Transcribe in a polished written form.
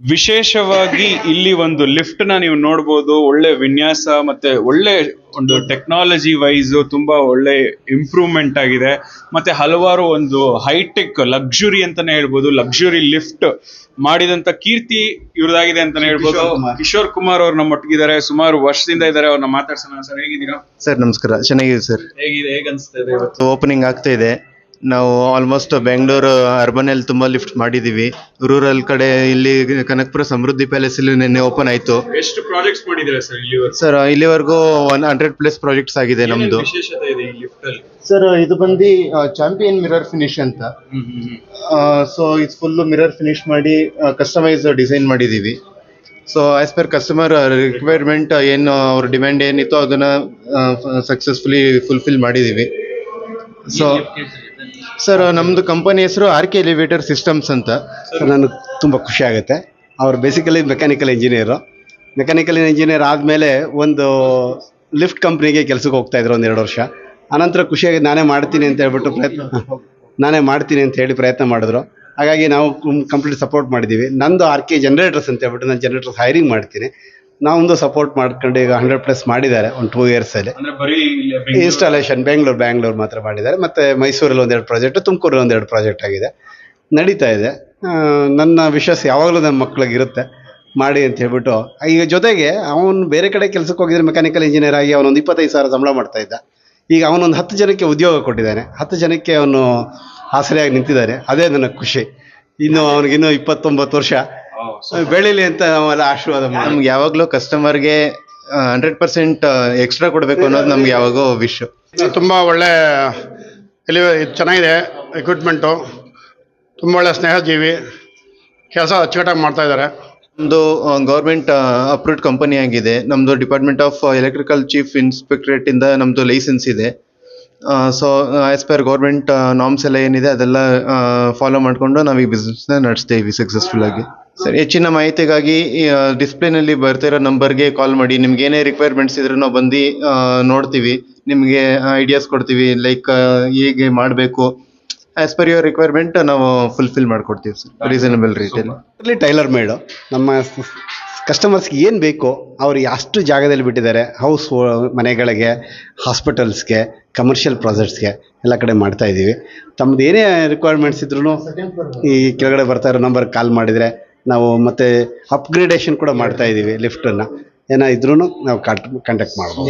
ವಿಶೇಷವಾಗಿ ಇಲ್ಲಿ ಒಂದು ಲಿಫ್ಟ್ ನ ನೀವು ನೋಡಬಹುದು. ಒಳ್ಳೆ ವಿನ್ಯಾಸ ಮತ್ತೆ ಒಳ್ಳೆ ಒಂದು ಟೆಕ್ನಾಲಜಿ ವೈಸ್ ತುಂಬಾ ಒಳ್ಳೆ ಇಂಪ್ರೂವ್ಮೆಂಟ್ ಆಗಿದೆ. ಮತ್ತೆ ಹಲವಾರು ಒಂದು ಹೈಟೆಕ್ ಲಕ್ಸುರಿ ಅಂತಾನೆ ಹೇಳ್ಬೋದು. ಲಕ್ಸುರಿ ಲಿಫ್ಟ್ ಮಾಡಿದಂತ ಕೀರ್ತಿ ಇವ್ರದಾಗಿದೆ ಅಂತಾನೆ ಹೇಳ್ಬೋದು. ಕಿಶೋರ್ ಕುಮಾರ್ ಅವ್ರು ನಮ್ಮೊಟ್ಟಿಗಿದ್ದಾರೆ, ಸುಮಾರು ವರ್ಷದಿಂದ ಇದ್ದಾರೆ. ಅವ್ರನ್ನ ಮಾತಾಡ್ಸೋಣ. ಸರ್, ಹೇಗಿದ್ದೀರಾ? ಸರ್ ನಮಸ್ಕಾರ, ಚೆನ್ನಾಗಿದೆ ಸರ್. ಹೇಗೆ ಅನ್ಸ್ತಾ ಇದೆ ಇವತ್ತು? ಓಪನಿಂಗ್ ಆಗ್ತಾ ಇದೆ. ನಾವು ಆಲ್ಮೋಸ್ಟ್ ಬೆಂಗಳೂರು ಅರ್ಬನ್ ಅಲ್ಲಿ ತುಂಬಾ ಲಿಫ್ಟ್ ಮಾಡಿದೀವಿ. ರೂರಲ್ ಕಡೆ ಇಲ್ಲಿ ಕನಕಪುರ ಸಮೃದ್ಧಿ ಪ್ಯಾಲೇಸ್ ಇಲ್ಲಿ ನಿನ್ನೆ ಓಪನ್ ಆಯ್ತು. ಎಷ್ಟು ಪ್ರಾಜೆಕ್ಟ್ಸ್ ಮಾಡಿದ್ದೀರಾ ಸರ್ ಇಲ್ಲಿವರೆಗೂ? ಸರ್ ಇಲ್ಲಿವರೆಗೂ 100+ ಪ್ರಾಜೆಕ್ಟ್ಸ್ ಆಗಿದೆ ನಮ್ದು. ವಿಶೇಷತೆ ಇದೆ ಈ ಲಿಫ್ಟ್ ಅಲ್ಲಿ? ಸರ್ ಇದು ಬಂದು ಚಾಂಪಿಯನ್ ಮಿರರ್ ಫಿನಿಶ್ ಅಂತ. ಸೊ ಇದು ಫುಲ್ ಮಿರರ್ ಫಿನಿಶ್ ಮಾಡಿ ಕಸ್ಟಮೈಸ್ ಡಿಸೈನ್ ಮಾಡಿದೀವಿ. So as per customer requirement ಏನು ಅವ್ರ ಡಿಮ್ಯಾಂಡ್ ಏನಿತ್ತು ಅದನ್ನ ಸಕ್ಸಸ್ಫುಲಿ ಫುಲ್ಫಿಲ್ ಮಾಡಿದೀವಿ. ಸೊ ಸರ್ ನಮ್ದು ಕಂಪನಿ ಹೆಸರು RK ಎಲಿವೇಟರ್ ಸಿಸ್ಟಮ್ಸ್ ಅಂತ. ನನಗೆ ತುಂಬ ಖುಷಿ ಆಗುತ್ತೆ. ಅವ್ರು ಬೇಸಿಕಲಿ ಮೆಕ್ಯಾನಿಕಲ್ ಇಂಜಿನಿಯರ್ ಆದಮೇಲೆ ಒಂದು ಲಿಫ್ಟ್ ಕಂಪ್ನಿಗೆ ಕೆಲಸಕ್ಕೆ ಹೋಗ್ತಾ ಇದ್ರು 1-2 ವರ್ಷ. ಅನಂತರ ಖುಷಿಯಾಗಿ ನಾನೇ ಮಾಡ್ತೀನಿ ಅಂತ ಹೇಳಿ ಪ್ರಯತ್ನ ಮಾಡಿದ್ರು. ಹಾಗಾಗಿ ನಾವು ಕಂಪ್ಲೀಟ್ ಸಪೋರ್ಟ್ ಮಾಡಿದ್ದೀವಿ. ನಂದು RK ಜನರೇಟರ್ಸ್ ಅಂತ ಹೇಳ್ಬಿಟ್ಟು ನಾನು ಜನರೇಟರ್ಸ್ ಹೈರಿಂಗ್ ಮಾಡ್ತೀನಿ. ನಾವೊಂದು ಸಪೋರ್ಟ್ ಮಾಡ್ಕೊಂಡು ಈಗ 100+ ಮಾಡಿದ್ದಾರೆ ಒಂದು 2 years ಅಲ್ಲಿ. ಇನ್ಸ್ಟಾಲೇಷನ್ ಬ್ಯಾಂಗ್ಳೂರ್ ಮಾತ್ರ ಮಾಡಿದ್ದಾರೆ. ಮತ್ತು ಮೈಸೂರಲ್ಲಿ 1-2 ಪ್ರಾಜೆಕ್ಟ್, ತುಮಕೂರಲ್ಲಿ 1-2 ಪ್ರಾಜೆಕ್ಟ್ ಆಗಿದೆ, ನಡೀತಾ ಇದೆ. ನನ್ನ ವಿಶ್ವಾಸ ಯಾವಾಗಲೂ ನಮ್ಮ ಮಕ್ಕಳಿಗೆ ಇರುತ್ತೆ ಮಾಡಿ ಅಂತ ಹೇಳ್ಬಿಟ್ಟು. ಈಗ ಜೊತೆಗೆ ಅವನು ಬೇರೆ ಕಡೆ ಕೆಲಸಕ್ಕೆ ಹೋಗಿದ್ರೆ ಮೆಕ್ಯಾನಿಕಲ್ ಇಂಜಿನಿಯರ್ ಆಗಿ ಅವನೊಂದು 25,000 ಸಂಬಳ ಮಾಡ್ತಾ ಇದ್ದ. ಈಗ ಅವನೊಂದು 10 ಜನಕ್ಕೆ ಉದ್ಯೋಗ ಕೊಟ್ಟಿದ್ದಾನೆ, 10 ಜನಕ್ಕೆ ಅವನು ಆಸರೆಯಾಗಿ ನಿಂತಿದ್ದಾನೆ. ಅದೇ ನನಗೆ ಖುಷಿ. ಇನ್ನು ಅವನಿಗಿನ್ನೂ 29 ವರ್ಷ ಬೆಳೀಲಿ ಅಂತ ನಾವೆಲ್ಲ ಆಶೀರ್ವಾದ ಮಾಡಿ. ನಮ್ಗೆ ಯಾವಾಗಲೂ ಕಸ್ಟಮರ್ಗೆ 100% ಎಕ್ಸ್ಟ್ರಾ ಕೊಡಬೇಕು ಅನ್ನೋದು ನಮ್ಗೆ ಯಾವಾಗೋ ವಿಶ್. ತುಂಬ ಒಳ್ಳೆ ಚೆನ್ನಾಗಿದೆ. ಎಕ್ವಿಪ್ಮೆಂಟು ತುಂಬ ಒಳ್ಳೆ ಸ್ನೇಹಜೀವಿ, ಕೆಲಸ ಅಚ್ಚುಕಟ್ಟಾಗಿ ಮಾಡ್ತಾ ಇದ್ದಾರೆ. ನಮ್ಮದು ಗೌರ್ಮೆಂಟ್ ಅಪ್ರೂವ್ಡ್ ಕಂಪನಿ ಆಗಿದೆ. ನಮ್ಮದು department of electrical chief inspectorate ಇಂದ ನಮ್ಮದು ಲೈಸೆನ್ಸ್ ಇದೆ. So as per government norms ಎಲ್ಲ ಏನಿದೆ ಅದೆಲ್ಲ ಫಾಲೋ ಮಾಡಿಕೊಂಡು ನಾವು ಈ ಬಿಸ್ನೆಸ್ನ ನಡೆಸ್ತೀವಿ ಸಕ್ಸಸ್ಫುಲ್ ಆಗಿ. ಸರ್ ಹೆಚ್ಚಿನ ಮಾಹಿತಿಗಾಗಿ ಡಿಸ್ಪ್ಲೇನಲ್ಲಿ ಬರ್ತಿರೋ ನಂಬರ್ಗೆ ಕಾಲ್ ಮಾಡಿ. ನಿಮ್ಗೆ ಏನೇ ರಿಕ್ವೈರ್ಮೆಂಟ್ಸ್ ಇದ್ರೂ ನಾವು ಬಂದು ನೋಡ್ತೀವಿ, ನಿಮಗೆ ಐಡಿಯಾಸ್ ಕೊಡ್ತೀವಿ. ಲೈಕ್ ಹೇಗೆ ಮಾಡಬೇಕು ಆಸ್ ಪರ್ ಯುವರ್ ರಿಕ್ವೈರ್ಮೆಂಟ್ ನಾವು ಫುಲ್ಫಿಲ್ ಮಾಡಿಕೊಡ್ತೀವಿ ಸರ್, ರೀಸನಬಲ್ ರೇಟಲ್ಲಿ. ಟೈಲರ್ ಮೇಡು ನಮ್ಮ ಕಸ್ಟಮರ್ಸ್ಗೆ ಏನು ಬೇಕೋ ಅವ್ರು ಅಷ್ಟು ಜಾಗದಲ್ಲಿ ಬಿಟ್ಟಿದ್ದಾರೆ. ಮನೆಗಳಿಗೆ, ಹಾಸ್ಪಿಟಲ್ಸ್ಗೆ, ಕಮರ್ಷಿಯಲ್ ಪ್ರಾಜೆಕ್ಟ್ಸ್ಗೆ ಎಲ್ಲ ಕಡೆ ಮಾಡ್ತಾ ಇದ್ದೀವಿ. ತಮ್ಮದು ಏನೇ ರಿಕ್ವೈರ್ಮೆಂಟ್ಸ್ ಇದ್ರೂ ಈ ಕೆಳಗಡೆ ಬರ್ತಾ ಇರೋ ನಂಬರ್ಗೆ ಕಾಲ್ ಮಾಡಿದರೆ ನಾವು ಮತ್ತೆ ಅಪ್ಗ್ರೇಡೇಷನ್ ಕೂಡ ಮಾಡ್ತಾ ಇದ್ದೀವಿ. ಲಿಫ್ಟನ್ನು ಏನೋ ಇದ್ರೂ ನಾವು ಕಾಂಟ್ಯಾಕ್ಟ್ ಮಾಡ್ಬೋದು.